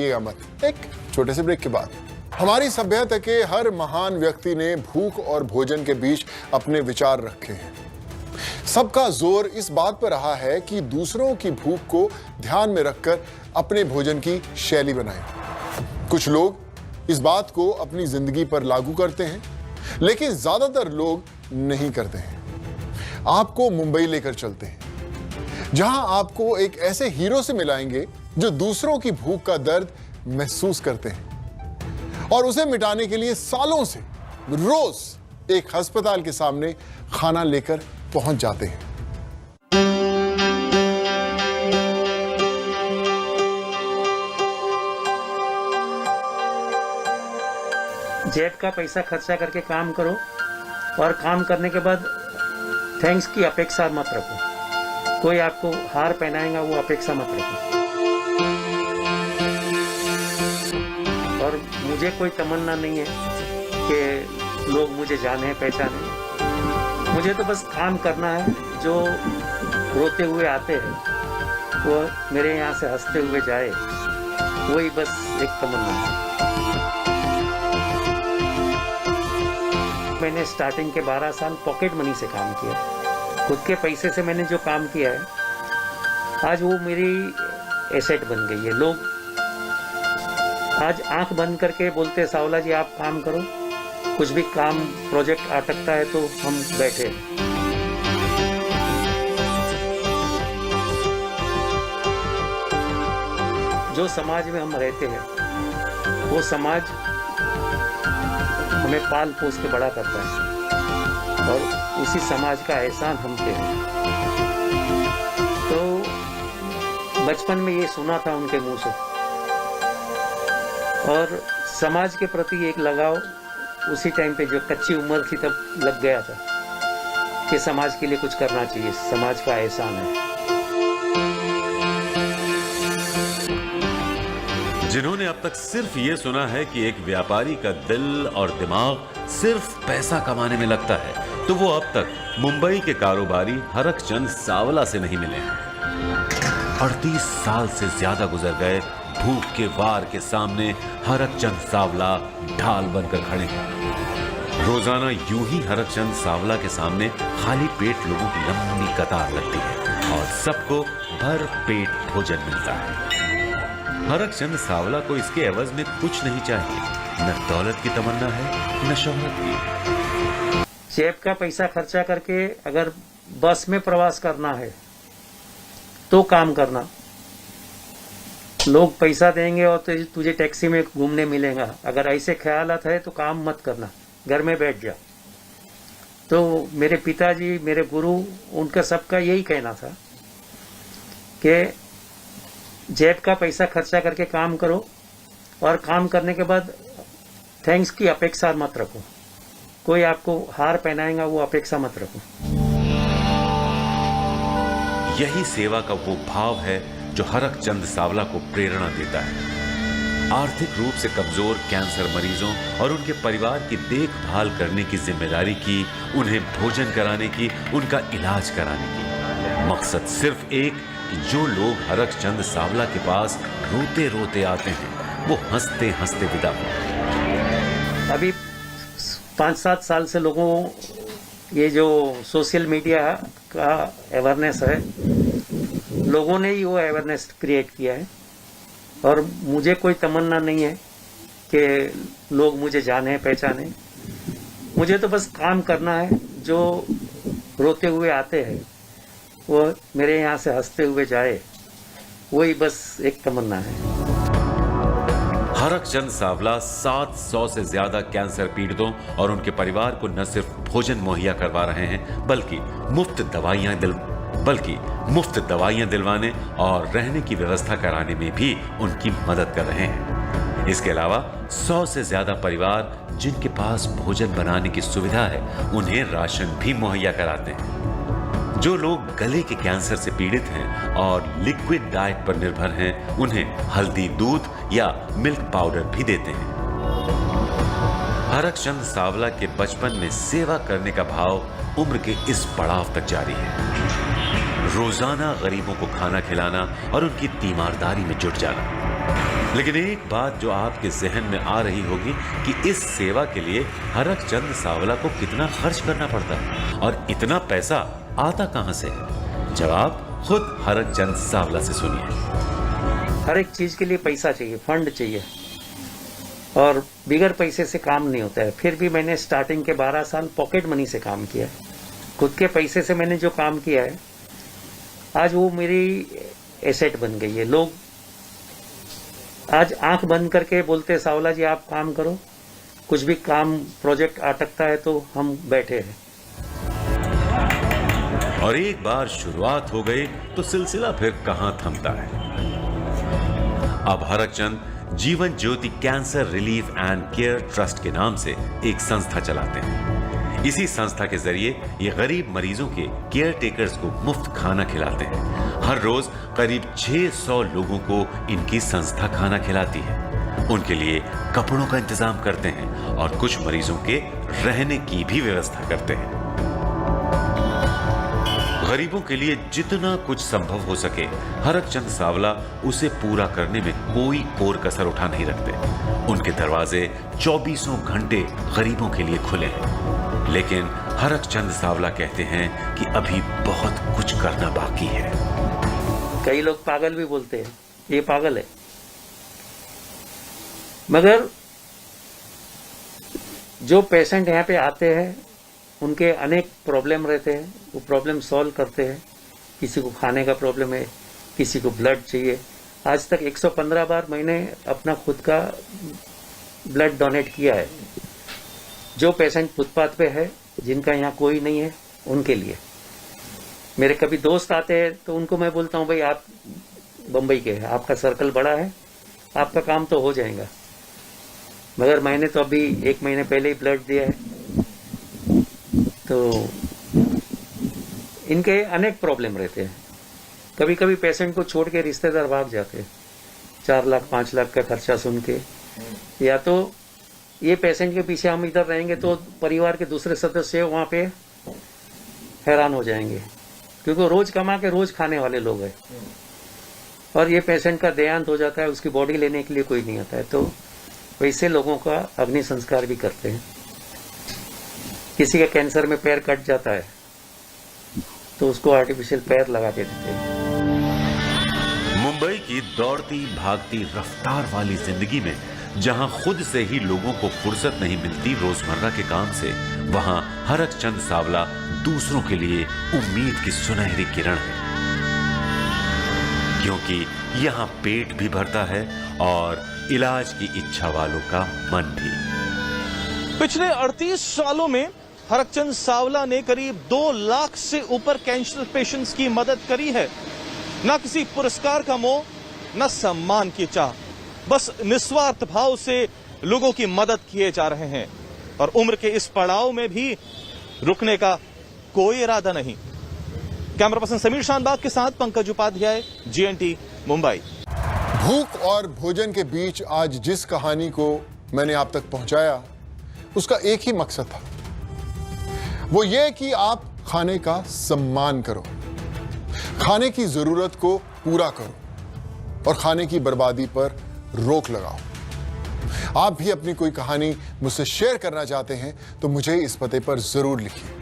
मत। एक छोटे से ब्रेक के बाद हमारी सभ्यता के हर महान व्यक्ति ने भूख और भोजन के बीच अपने विचार रखे हैं। सबका जोर इस बात पर रहा है कि दूसरों की भूख को ध्यान में रखकर अपने भोजन की शैली बनाएं। कुछ लोग इस बात को अपनी जिंदगी पर लागू करते हैं, लेकिन ज्यादातर लोग नहीं करते हैं। आपको मुंबई लेकर चलते हैं, जहां आपको एक ऐसे हीरो से मिलाएंगे जो दूसरों की भूख का दर्द महसूस करते हैं और उसे मिटाने के लिए सालों से रोज एक अस्पताल के सामने खाना लेकर पहुंच जाते हैं। जेब का पैसा खर्चा करके काम करो और काम करने के बाद थैंक्स की अपेक्षा मत रखो। कोई आपको हार पहनाएगा वो अपेक्षा मत रखो। और मुझे कोई तमन्ना नहीं है कि लोग मुझे जाने पहचाने। मुझे तो बस काम करना है। जो रोते हुए आते हैं वो मेरे यहाँ से हंसते हुए जाए, वही बस एक तमन्ना है। मैंने स्टार्टिंग के 12 साल पॉकेट मनी से काम किया। खुद के पैसे से मैंने जो काम किया है, आज वो मेरी एसेट बन गई है। लोग आज आंख बंद करके बोलते सावला जी आप काम करो, कुछ भी काम प्रोजेक्ट अटकता है तो हम बैठे। जो समाज में हम रहते हैं वो समाज हमें पाल पोस के बड़ा करता है और उसी समाज का एहसान हम पे है। तो बचपन में ये सुना था उनके मुंह से और समाज के प्रति एक लगाव उसी टाइम पे जो कच्ची उम्र थी तब लग गया था कि समाज के लिए कुछ करना चाहिए, समाज का एहसान है। जिन्होंने अब तक सिर्फ ये सुना है कि एक व्यापारी का दिल और दिमाग सिर्फ पैसा कमाने में लगता है, तो वो अब तक मुंबई के कारोबारी हरकचंद सावला से नहीं मिले हैं। 38 साल से ज्यादा गुजर गए भूख के वार के सामने हरकचंद सावला ढाल बनकर खड़े हैं। रोजाना यूं ही हरकचंद सावला के सामने खाली पेट लोगों की लंबी कतार लगती है और सबको भर पेट भोजन मिलता है। हरकचंद सावला को इसके एवज में कुछ नहीं चाहिए, न दौलत की तमन्ना है न शोहरत की। जेब का पैसा खर्चा करके अगर बस में प्रवास करना है तो काम करना। लोग पैसा देंगे और तुझे टैक्सी में घूमने मिलेगा, अगर ऐसे ख्यालात है तो काम मत करना, घर में बैठ जा। तो मेरे पिताजी, मेरे गुरु, उनका सबका यही कहना था कि जेब का पैसा खर्चा करके काम करो और काम करने के बाद थैंक्स की अपेक्षा मत रखो। कोई आपको हार पहनाएगा वो अपेक्षा मत रखो। यही सेवा का वो भाव है जो हरकचंद सावला को प्रेरणा देता है। आर्थिक रूप से कमजोर कैंसर मरीजों और उनके परिवार की देखभाल करने की जिम्मेदारी की, उन्हें भोजन कराने की, उनका इलाज कराने की। मकसद सिर्फ एक कि जो लोग हरकचंद सावला के पास रोते रोते आते हैं वो हंसते हंसते विदा हो। अभी 5-7 साल से लोगों ये जो सोशल मीडिया का अवेयरनेस है, लोगों ने ही वो अवेयरनेस क्रिएट किया है और मुझे कोई तमन्ना नहीं है कि लोग मुझे जाने पहचाने। मुझे तो बस काम करना है। जो रोते हुए आते हैं वो मेरे यहाँ से हंसते हुए जाए, वही बस एक तमन्ना है। हरकचंद सावला 700 से ज्यादा कैंसर पीड़ितों और उनके परिवार को न सिर्फ भोजन मुहैया करवा रहे हैं बल्कि मुफ्त दवाइयां दिलवाने और रहने की व्यवस्था कराने में भी उनकी मदद कर रहे हैं। इसके अलावा 100 से ज्यादा परिवार जिनके पास भोजन बनाने की सुविधा है उन्हें राशन भी मुहैया कराते हैं। जो लोग गले के कैंसर से पीड़ित हैं और लिक्विड डाइट पर निर्भर हैं, उन्हें हल्दी दूध या मिल्क पाउडर भी देते हैं। हरकचंद सावला के बचपन में सेवा करने का भाव उम्र के इस पड़ाव तक जारी है। रोजाना गरीबों को खाना खिलाना और उनकी तीमारदारी में जुट जाना। लेकिन एक बात जो आपके जहन में आ रही होगी कि इस सेवा के लिए हरकचंद सावला को कितना खर्च करना पड़ता है और इतना पैसा आता कहां से? जवाब खुद हरकचंद सावला से सुनिए। हर एक चीज के लिए पैसा चाहिए, फंड चाहिए, और बिगर पैसे से काम नहीं होता है। फिर भी मैंने स्टार्टिंग के 12 साल पॉकेट मनी से काम किया है। खुद के पैसे से मैंने जो काम किया है, आज वो मेरी एसेट बन गई है। लोग आज आंख बंद करके बोलते हैं, सावला जी आप काम करो, कुछ भी काम प्रोजेक्ट अटकता है तो हम बैठे हैं। और एक बार शुरुआत हो गई तो सिलसिला फिर कहां थमता है। अब Harakchand Jeevan Jyoti cancer relief and care trust के नाम से एक संस्था चलाते हैं। इसी संस्था के जरिए ये गरीब मरीजों के केयर टेकर्स को मुफ्त खाना खिलाते हैं। हर रोज करीब 600 लोगों को इनकी संस्था खाना खिलाती है। उनके लिए कपड़ों का इंतजाम करते हैं और कुछ मरीजों के रहने की भी व्यवस्था करते हैं। गरीबों के लिए जितना कुछ संभव हो सके हरकचंद सावला उसे पूरा करने में कोई कोर कसर उठा नहीं रखते। उनके दरवाजे 24 घंटे गरीबों के लिए खुले हैं। लेकिन हरकचंद सावला कहते हैं कि अभी बहुत कुछ करना बाकी है। कई लोग पागल भी बोलते हैं, ये पागल है, मगर जो पेशेंट यहाँ पे आते हैं उनके अनेक प्रॉब्लम रहते हैं, वो प्रॉब्लम सॉल्व करते हैं। किसी को खाने का प्रॉब्लम है, किसी को ब्लड चाहिए। आज तक 115 बार मैंने अपना खुद का ब्लड डोनेट किया है। जो पेशेंट फुटपाथ पे है, जिनका यहाँ कोई नहीं है, उनके लिए। मेरे कभी दोस्त आते हैं तो उनको मैं बोलता हूँ, भाई आप बम्बई के हैं, आपका सर्कल बड़ा है, आपका काम तो हो जाएगा। मगर मैंने तो अभी 1 महीने पहले ही ब्लड दिया है। तो इनके अनेक प्रॉब्लम रहते हैं। कभी कभी पेशेंट को छोड़ के रिश्तेदार भाग जाते हैं, 4 लाख 5 लाख का खर्चा सुन के। या तो ये पेशेंट के पीछे हम इधर रहेंगे तो परिवार के दूसरे सदस्य वहां पे हैरान हो जाएंगे, क्योंकि रोज कमा के रोज खाने वाले लोग हैं। और ये पेशेंट का देहांत हो जाता है, उसकी बॉडी लेने के लिए कोई नहीं आता है, तो वैसे लोगों का अग्नि संस्कार भी करते हैं। किसी का कैंसर में पैर कट जाता है तो उसको आर्टिफिशियल पैर लगा के देते हैं। मुंबई की दौड़ती भागती रफ्तार वाली जिंदगी में जहां खुद से ही लोगों को फुर्सत नहीं मिलती रोजमर्रा के काम से, वहां हरकचंद सावला दूसरों के लिए उम्मीद की सुनहरी किरण है। क्योंकि यहां पेट भी भरता है और इलाज की इच्छा वालों का मन भी। पिछले 38 सालों में हरकचंद सावला ने करीब 2 लाख से ऊपर कैंसर पेशेंट्स की मदद करी है। न किसी पुरस्कार का मोह, न सम्मान की चाह, बस निस्वार्थ भाव से लोगों की मदद किए जा रहे हैं। और उम्र के इस पड़ाव में भी रुकने का कोई इरादा नहीं। कैमरा पर्सन समीर शानबाग के साथ पंकज उपाध्याय, GNT मुंबई। भूख और भोजन के बीच आज जिस कहानी को मैंने आप तक पहुंचाया, उसका एक ही मकसद था, वो ये कि आप खाने का सम्मान करो, खाने की जरूरत को पूरा करो और खाने की बर्बादी पर रोक लगाओ। आप भी अपनी कोई कहानी मुझसे शेयर करना चाहते हैं तो मुझे इस पते पर जरूर लिखिए।